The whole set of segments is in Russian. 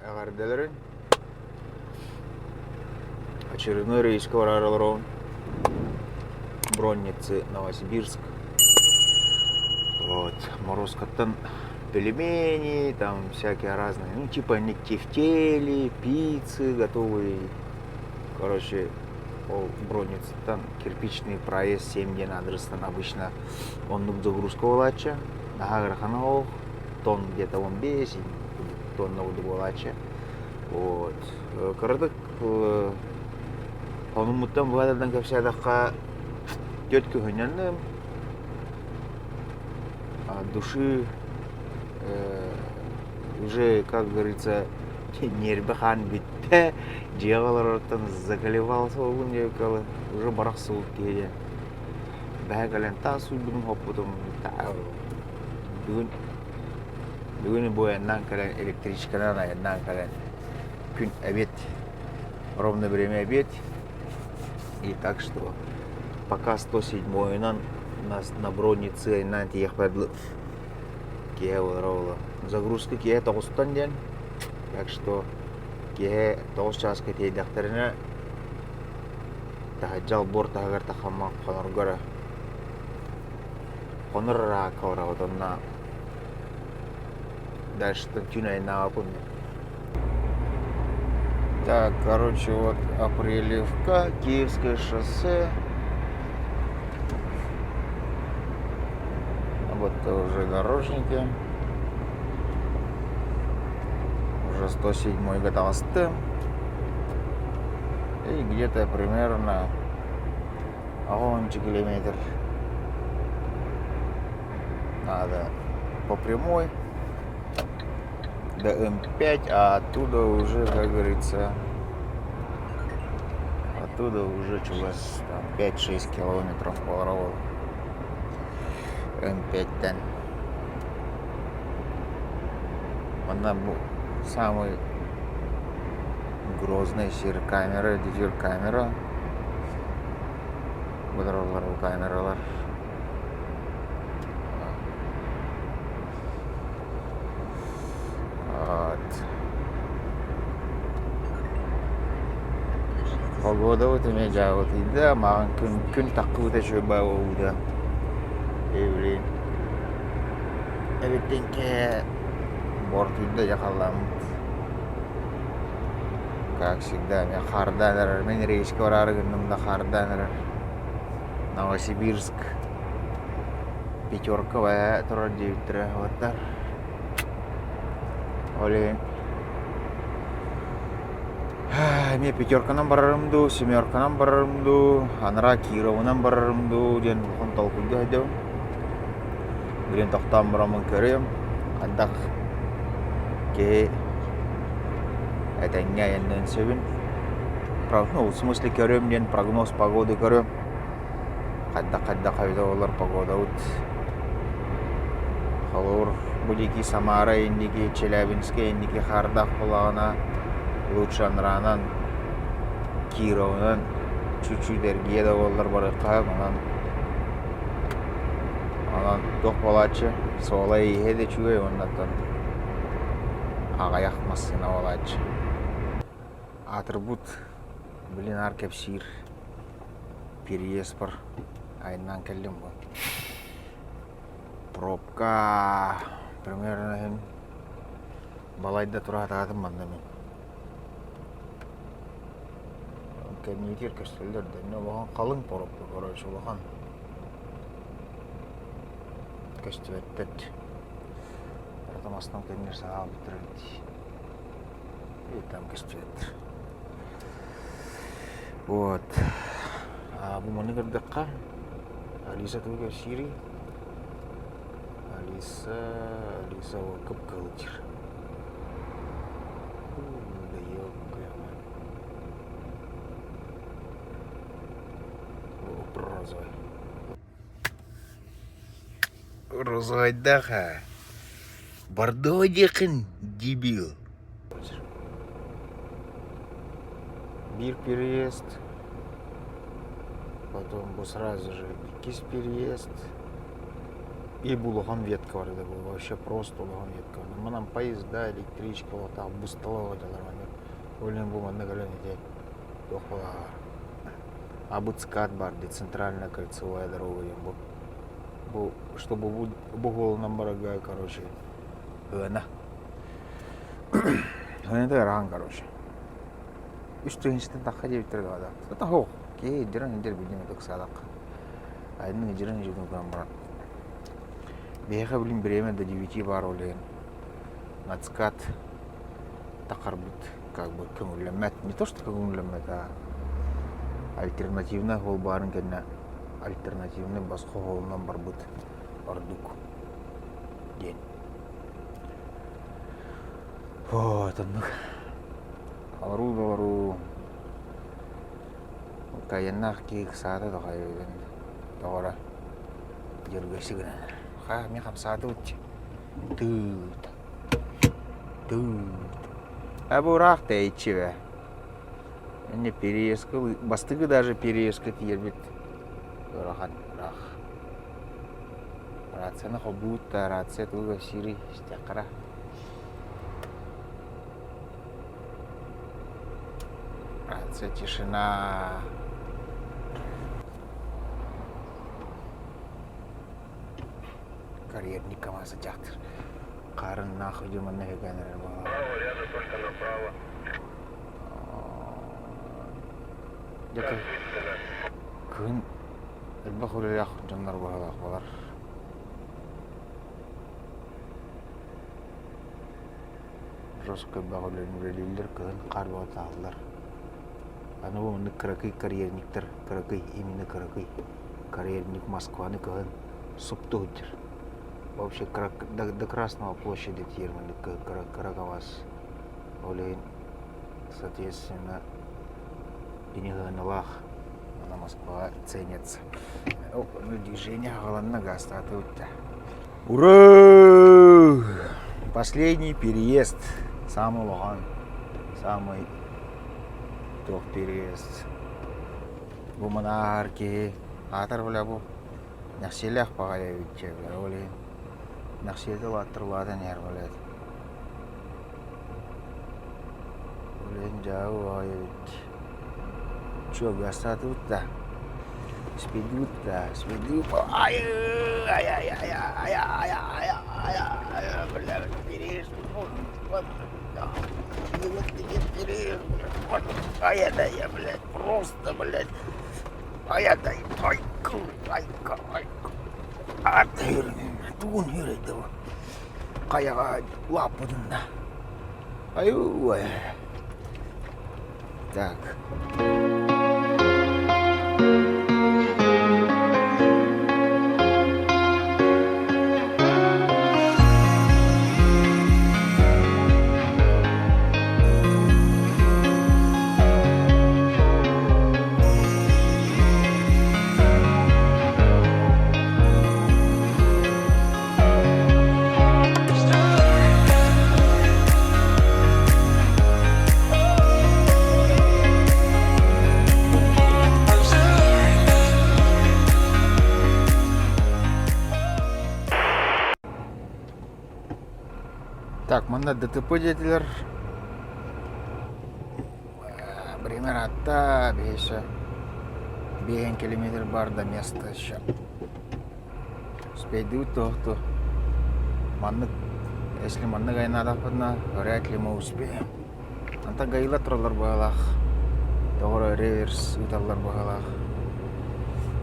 Агарделерин очередной рейс Квараралрон, Бронницы, Новосибирск. Вот, Морозкоттан пельмени, там всякие разные, ну типа нектефтели, пиццы готовые. Короче, Бронницы, там кирпичный проезд 7 дней адрестан обычно он загрузка болача, награханов, тонн где-то он 10, тонна болача. Вот. Кырдык онумуттан бададан кепсядакка тетка хөнянным от души уже, как говорится, нербихан битте жегалардан заколебался огун жекалы уже бараксы болуп келген бәгален та суйдум хоппутум бүгүн бояндан кален электричкадан аяндан кален күн обед ровно время обед. И так что пока 107-й нас на Бронницы на тех подлов загрузка кие тогустан ден, так что кие тогус часка тей докторина тахаджал борта агар тахамма коноргора конорра кора на дальше тюнай на апуме. Так, короче, вот Апрелевка, Киевское шоссе. Вот это уже дорожники. Уже 107-й готовосты. И где-то примерно 11 километр надо по прямой до М5, а оттуда уже, как говорится, оттуда уже чулась 5-6 километров по дороге М5-тен. Она самый грозный сир камера, дизель камера. Водоролар камералар. Погода вот у меня жа вот иде, маған күн таққы өте шөба оуда. Блин. Эбеттенке борт үйді жақаламын. Как всегда, мен қарданыр, мен рейске барар күнімді қарданыр. Новосибирск, пятерка бая тұрар дейіптірі оттар. Олен. Мен пятерканан барарымду, семерканан барарымду, анара Кировынан барарымду, ден бұқын талқылды айдау. Білен тоқтан бұрамын көрем, андақ ке әтәңге айыннан сөбін. Ну, в смысле көрем, ден прогноз погоды көрем. Қадда қайда олар погода өт. Қалуыр бұдеки Самара, ендеки Челябинске, ендеки Қардақ бұлағына. Лучше анранан Кировнан чуть-чуть дергие да олар барыққа, анан тоқ болачы, солай ехеде чугай оннаттан ағаяқ массына болачы. Атрибут, білін аркеп сир, переезд бар, айынан келдім бұл. Пробка, примерно, балайда тұра атағатым банда мен. Кәнетер көстелдерді, не болған қалың пробка, короче, болған. Көстебеттет. Ратамастан кәнер саға бітірілді. И там көстебеттер. Вот. Бұл мұны көрдіққа. Алиса түге Сири. Алиса ол көп қылдыр. Розойдаха. Бордо деқін, дебил. Бир переезд. Потом бы сразу же Кис переезд. И булыган ветка бар еді, бұл вообще просто улыган ветка бар. Манан поезда, электричка, вот так бусталау аталар бар. Ойлайм бұл мында көлен ете. Жоқ болағар. А бұл ЦКАД бар, центральная кольцевая дорога. Бұл, чтобы бұл голынан барага, короче, ғана. Ғана раған, короче. Үш түйіншіден таққа дебіттірді ғада. Сота хоқ, кей жүрін жер білдеме тұқсадақ. Айдың жүрін жүрдің көң баран. Бейха білім біремен до 9 бар олайын. На ЦКАД тақар бұд, как бы көңілімет. Не то, что көңілімет, а альтернативный ол барын кәдіне альтернативный басқа қолынан бар бұд. Ардук. Ден. Вот, анық. Алару. Кайыннақ кейк сады да қайырден. Доғыра. Жергесі күнен. Мен қапсады өтті. Тут. Бұл рақ та етші бә. Әне переезкі, бастығы даже переезкі тиербет. Рахан, рақ. Рацияны қобуытта, рация тұғы сирі, іште қара. Рация тишина. Карьерник КамАЗа жақтыр. Қарын нахуй деманна хекенер бала. Рядом только направо. Жака. Күн элбақ өлелек жандар бағалақ балар. Жосқы элбақ өлелер күн қар бағыт алылар. Аны бұл мұнды кіракый карьерниктер, кіракый, именно кіракый. Карьерник Москваны күн сұпты өтір. Вообще до Красного площади термины Караковас. Олейн, соответственно, Денеганылах, на Москва ценится. Движение голодно гаста. Ура! Последний переезд. Самый лохан. Самый топ переезд. Bu monarki. Атар бля bu. Нахселях пағайавитче бля. Олейн. Нахселді латтырладан ер біледі. Олен жауы ағайы Чё, гастаты утта? Спиди утта, ай, бля, переешь, я, блядь, просто, блядь, Туғын үйрейді ол. Қаяға лапыдында. Ай-ой. Так. Так, мында ДТП деділер. Пример атта, 5 километр бар до места еще. Успейді тоқты. Если манны гайнадақ бұдна, вряд ли мы успеем. Анта гайла тұралар бағалақ. Тоғыры реверс ұталар бағалақ.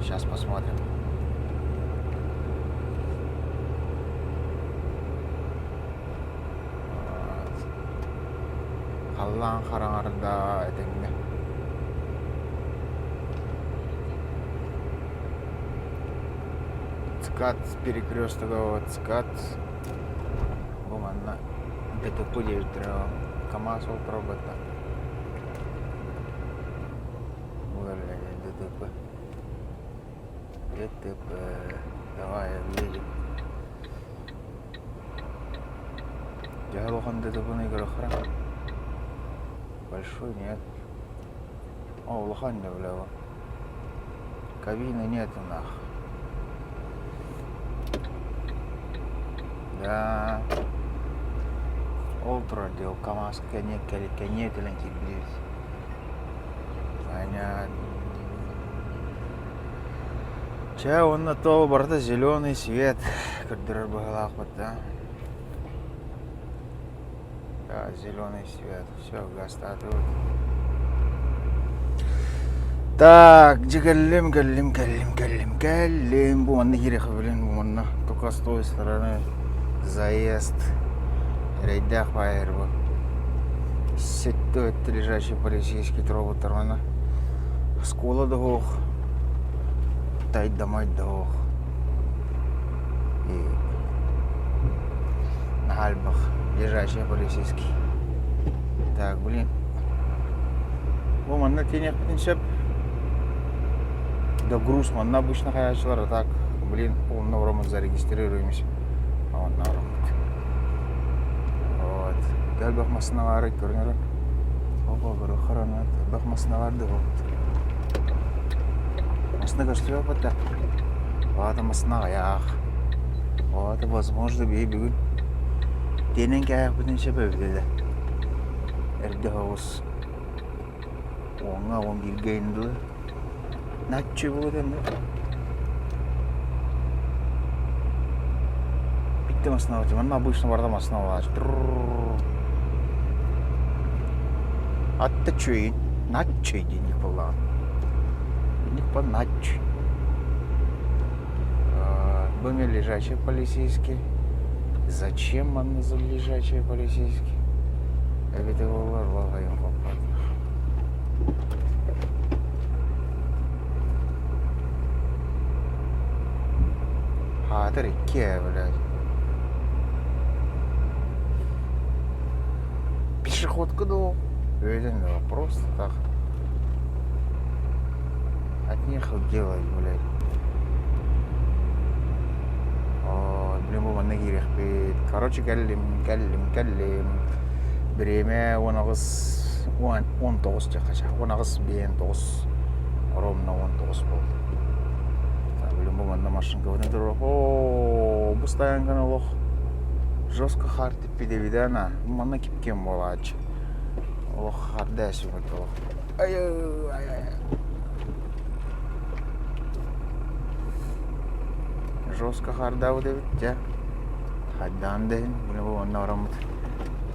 Сейчас посмотрим. Қаллан қараңарында әтеңді. ЦКАД перекрестога, ЦКАД. Бұл манна ДТП дейтір. КамАЗ ол пробатта. Бұл әлі ДТП. Давай, едем. Я лохан ДТП-ны көрі қыра. Большой нет. О, лохан да, бля. Кабины нету, нах. Да. Ол тұрады, ол КамАЗ кәне тілін келбейді. Понятно. Ча, он на то барда зеленый свет, который был да? Да, зеленый свет. Все, газ стартует. Так, где галим. Bu anda geri хвилин, bu anda только с той стороны заезд. Рейдах байер bu. Сетто это лежащий полицейский троботармана. Школа дох. Тайт домой дох. И на Альбах лежащий полицейский. Так, блин. Bu anda тенек потенциал. Да груз, манна обычно хаячылар, так, блин, он на уровне зарегистрируемся. Он на уровне. Вот. Гәл бақмасыналары көрінері. Опа, бір охранат. Бақмасыналарды болды. Масына көстіре опыта. Вот, масына аяқ. Вот, возможно, бей бүгін. Денен кәяқ бүтін себебі деді. Әрді хауыз. Оңа, он білгейінділі. Наче буде, ну. Bitti masına bakacağım. Ben обычно barda masına bakacağım. Hatta çöyin. Наче денег было. Денег по наче. Были лежачие полицейские. Зачем он за лежачие полицейские? Это его лагаем попад. Это реке, блядь. Пешеходка, да. Видно, просто так. От нехуй делать, блядь. Блин, bu bana girek bit. Короче, geldim. Birime 19 çıkacak. 19 ben 9. Ровно 19 oldu. Блин, bu bana машинка вот это. О, bu стоянка лох. Жестко хард пидевидана. Мана кипкен болач. Лох хардаш вот лох. Ай. Жестко харда вот это. Хаддан ден. Блин, bu bana орамат.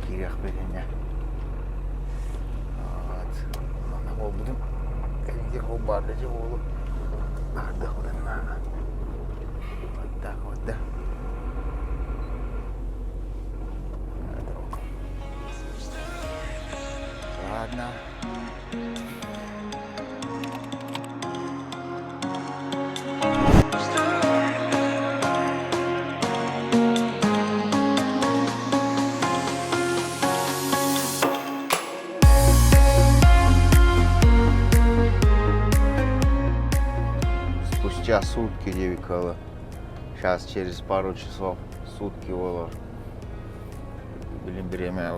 Girek bedene. Вот. Bana oldu. Kalınca o bardaca oğlum. Arda oranına. Вот, да. Ладно. Спустя сутки 9 кило. Сейчас через пару часов сутки olur. Блин, время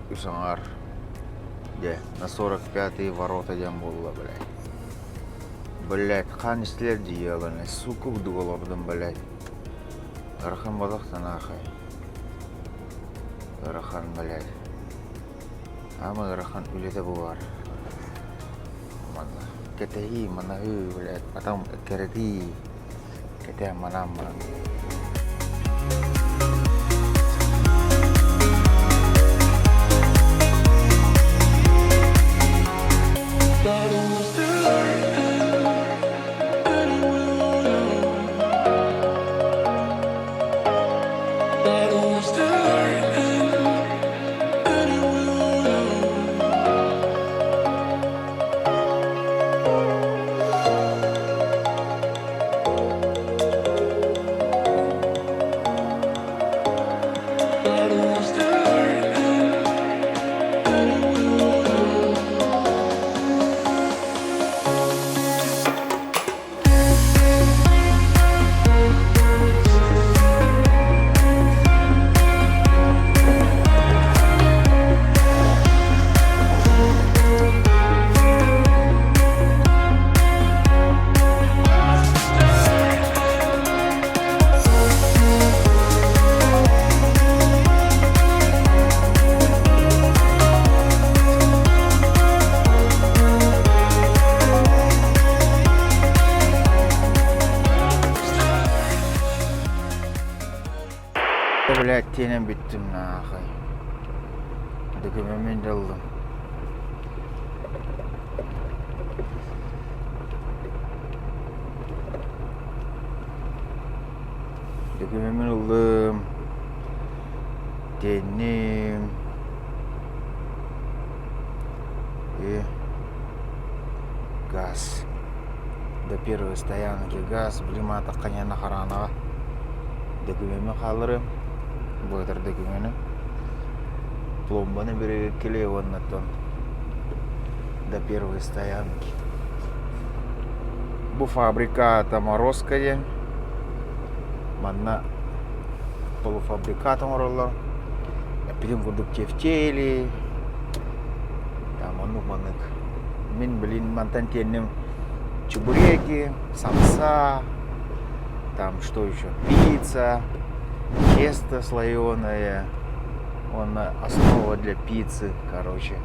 Усангар. Где? На 45-е ворота дем было, блядь. Блядь, қан істер дейеліні. Сука бұды олырдым, блядь. Рахан балақты нахай. Рахан, блядь. Ама рахан үлеті бұлар. Мана. Кетеги, мана хүй, блядь. Потом керети. Кетеги, манам. Bittiyenen bittim nahay. Dökümemin yıldım. Dökümemin yıldım. Denim. Газ. До первой стоянки газ. Блима таққanya нахаранаға. Дökümemi қалырым. Бұйтыр дökümені. Пломбаны береге келе оннаттан. До первой стоянки. Бұл фабриката Морозская. Манна полуфабрикатом оролар. Пидим кудук тефтели. Там манук. Мен блин мантан теннем чебуреки, самса. Там что еще? Пицца, тесто слоеное. Он основа для пиццы, короче.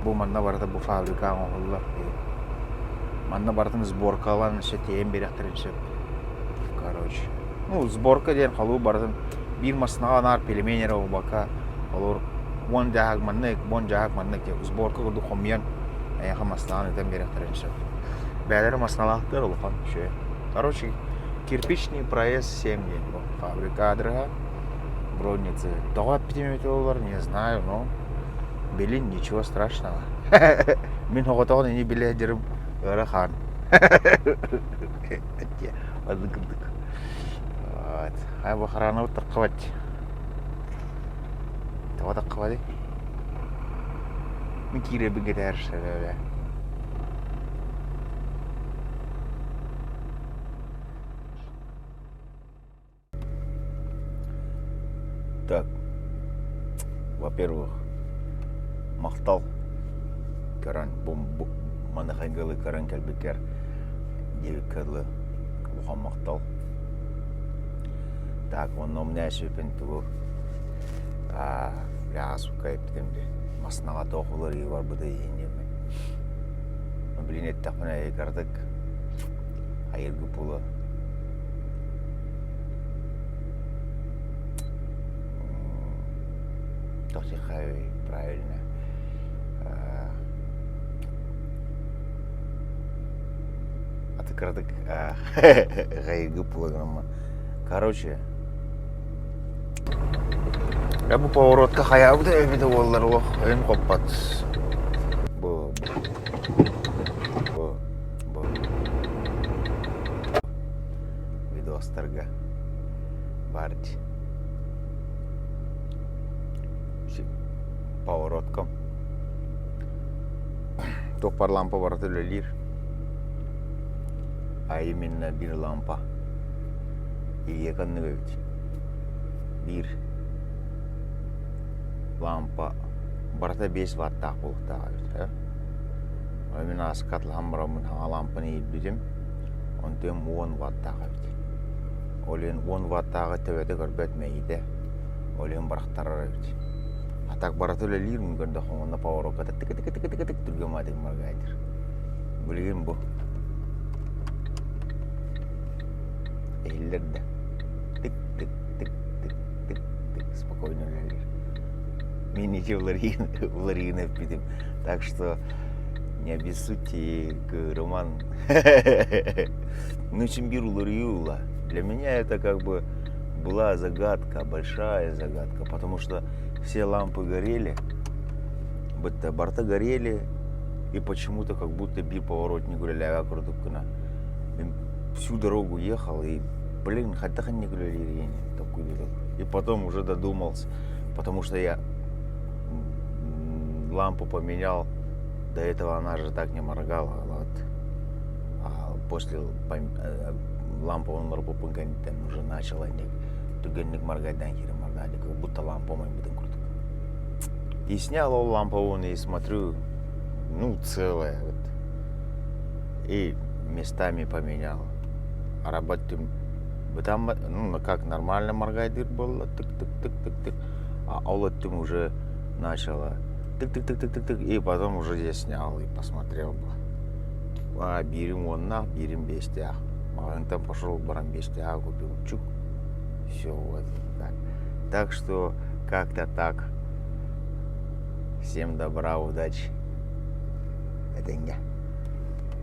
Бұл манна барда бұл фабрика оңғылар. Манна бардын сборкалан сөтейін беректіріншіп. Короче. Ну, сборка ден қалу бардын. Bir masnağa nar pelimenere o baka. Olur. Bon jahak mannek, ya. Сборка kudu komyan. Ayağa masnağın öten беректіріншіп. Бәлері масналақтыр олған. Короче. Кирпичный проезд 7 день. Фабрика адрага. Бронницы. Тоғат $5 не знаю, но Белин ничего страшного. Мен оғытауын не біле жүріп өрі хан. Адық-адық. Ай бұқараны ұттық қыват. Тоғатық қывады. Мен кейре бігі дәріші бәлі. Так, во-первых, мақтал каран бомбу манахайгалы каран кәлбекер девикерлы бұған мақтал. Так, оны мне сөйпен тұғыр. Я сука ептемде. Масынаға тоқылыр ей бар бұда еңеме. Блин, еттақ мұна екардық. Айырғы пұлы. Тохтихай, правильно. Атыкардык гайгы пулыгыма. Короче, я bu поворотка хаябы да эбиде боллар лох. Эн коппат. Бу. Видеостарга. Барди. Поворотком. Топар лампа бар төлелер. А именно bir лампа. И еканны көбіт. Bir лампа. Барта 5 ваттақ болықтағы. Мен асқатлы хамырамын лампаны елбедім. Онтем 10 ваттағы бет. Олен 10 ваттағы төбеті көрбет мейді. Олен барақтарар бет. Так баратуля лирм гонда хонна поворотка тик-тик-тик-тик-тик тургамадик маргайдер. Билген бу. Эллерде. Тик-тик-тик-тик-тик спокойно лир. Мен ничего ларин пидим. Так что не обессудьте, Роман. Ну, чембиру лариула. Для меня это как бы была загадка, большая загадка, потому что все лампы горели, борта горели, и почему-то как будто поворотник гуляли круто. Всю дорогу ехал, и, блин, хотя не гуляли, и потом уже додумался, потому что я лампу поменял, до этого она же так не моргала, вот. А после лампового нарпопынка уже начала тугенник моргать, как будто лампа моим будет круто. И снял лампу и смотрю, ну, целая. Вот. И местами поменял. А работать там, ну, как нормально моргать было, тык-тык-тык-тык-тык. А олотым уже начало тык-тык-тык-тык-тык. И потом уже я снял и посмотрел. А берем берем бестях. А он там пошел, барам бестях купил. Чук. Все, вот так. Так что как-то так. Всем добра, удачи. Это я.